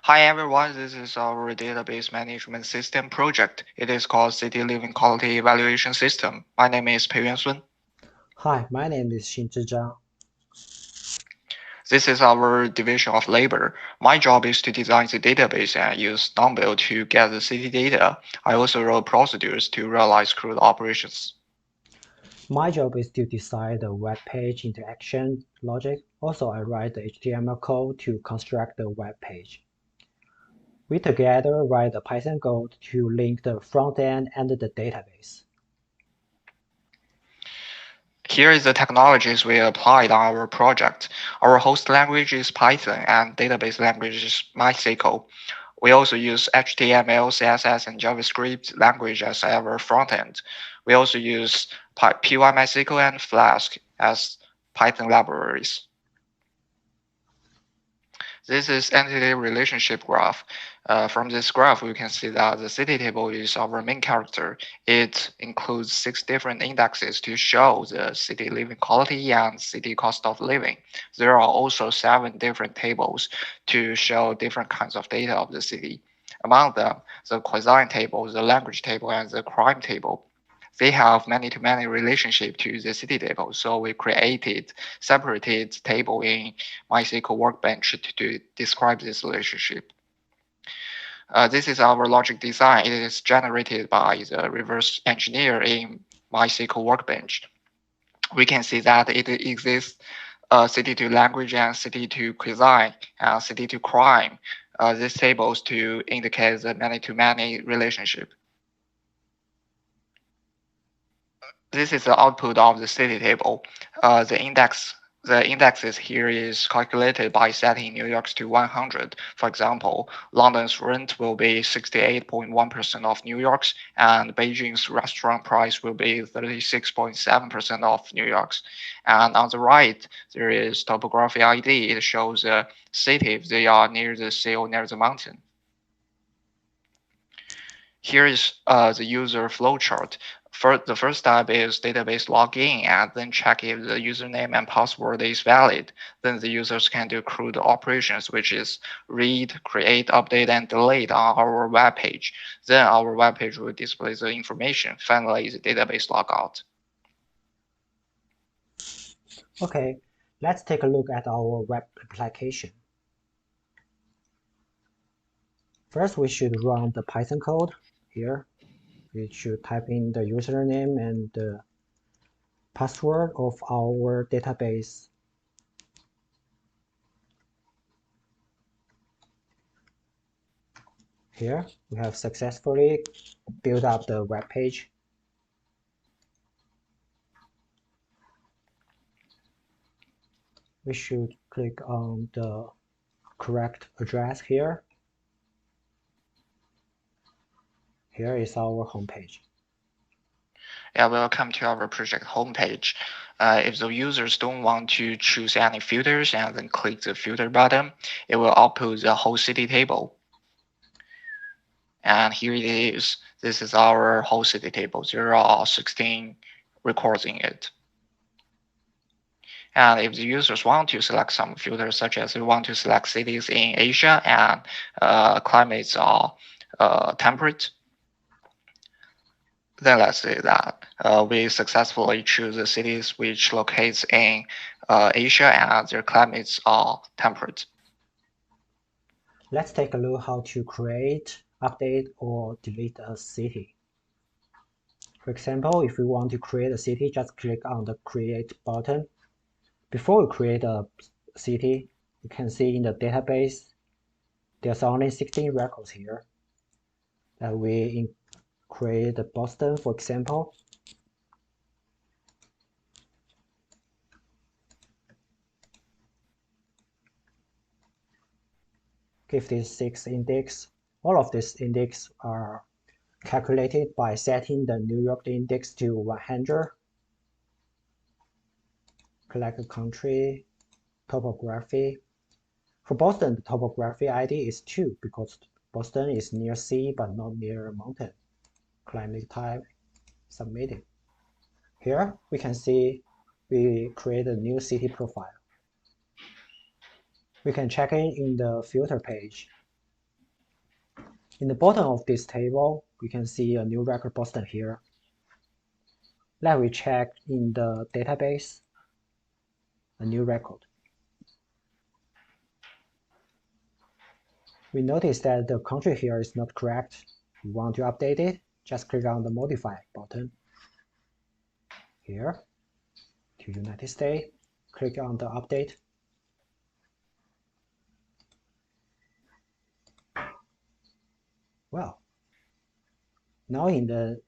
Hi everyone, this is our database management system project. It is called City Living Quality Evaluation System. My name is Peiyuan Sun. Hi, my name is Xinzhi Zhang. This is our division of labor. My job is to design the database and use Dumbbell to get the city data. I also wrote procedures to realize CRUD operations. My job is to design the web page interaction logic. Also, I write the HTML code to construct the web page. We together write the Python code to link the front end and the database. Here is the technologies we applied on our project. Our host language is Python and database language is MySQL. We also use HTML, CSS, and JavaScript language as our front end. We also use PyMySQL and Flask as Python libraries. This is entity relationship graph. From this graph, we can see that the city table is our main character. It includes 6 different indexes to show the city living quality and city cost of living. There are also 7 different tables to show different kinds of data of the city. Among them, the cuisine table, the language table, and the crime table, they have many-to-many relationship to the city table. So we created separated table in MySQL Workbench to describe this relationship. This is our logic design. It is generated by the reverse engineer in MySQL Workbench. We can see that it exists city to language and city to cuisine and city to crime. These tables to indicate the many-to-many relationship. This is the output of the city table. The indexes here is calculated by setting New York's to 100. For example, London's rent will be 68.1% of New York's, and Beijing's restaurant price will be 36.7% of New York's. And on the right, there is topography ID. It shows the city if they are near the sea or near the mountain. Here is the user flowchart. The first step is database login and then check if the username and password is valid. Then the users can do CRUD operations, which is read, create, update, and delete on our web page. Then our web page will display the information. Finally, the database logout. Okay, let's take a look at our web application. First, we should run the Python code here. We should type in the username and the password of our database. Here, we have successfully built up the web page. We should click on the correct address here. Here is our homepage. Yeah, welcome to our project homepage. If the users don't want to choose any filters and then click the filter button, it will output the whole city table. And here it is. This is our whole city table. There are 16 records in it. And if the users want to select some filters, such as they want to select cities in Asia and climates are temperate, then let's say that we successfully choose the cities which locates in Asia and their climates are temperate. Let's take a look how to create, update, or delete a city. For example, if we want to create a city, just click on the Create button. Before we create a city, you can see in the database, there's only 16 records here. That we create Boston, for example. Give this 6 index. All of these index are calculated by setting the New York index to 100. Select a country, topography. For Boston, the topography ID is 2 because Boston is near sea but not near a mountain. Climate type, submitted. Here we can see we create a new city profile. We can check it in the filter page. In the bottom of this table, we can see a new record Boston here. Let me check in the database, a new record. We notice that the country here is not correct. We want to update it, just click on the Modify button here to United States. Click on the Update. Well, now in the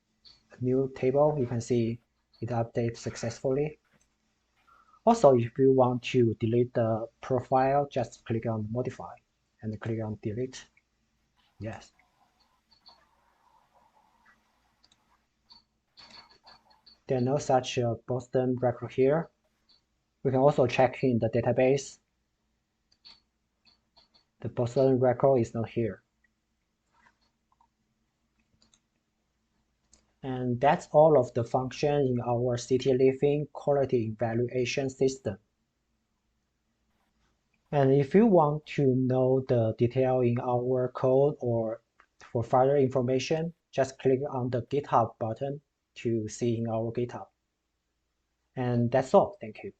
new table, you can see it updates successfully. Also, if you want to delete the profile, just click on Modify and click on Delete. Yes. There's no such Boston record here. We can also check in the database. The Boston record is not here. And that's all of the function in our city living quality evaluation system. And if you want to know the detail in our code or for further information, just click on the GitHub button to see in our GitHub. And that's all. Thank you.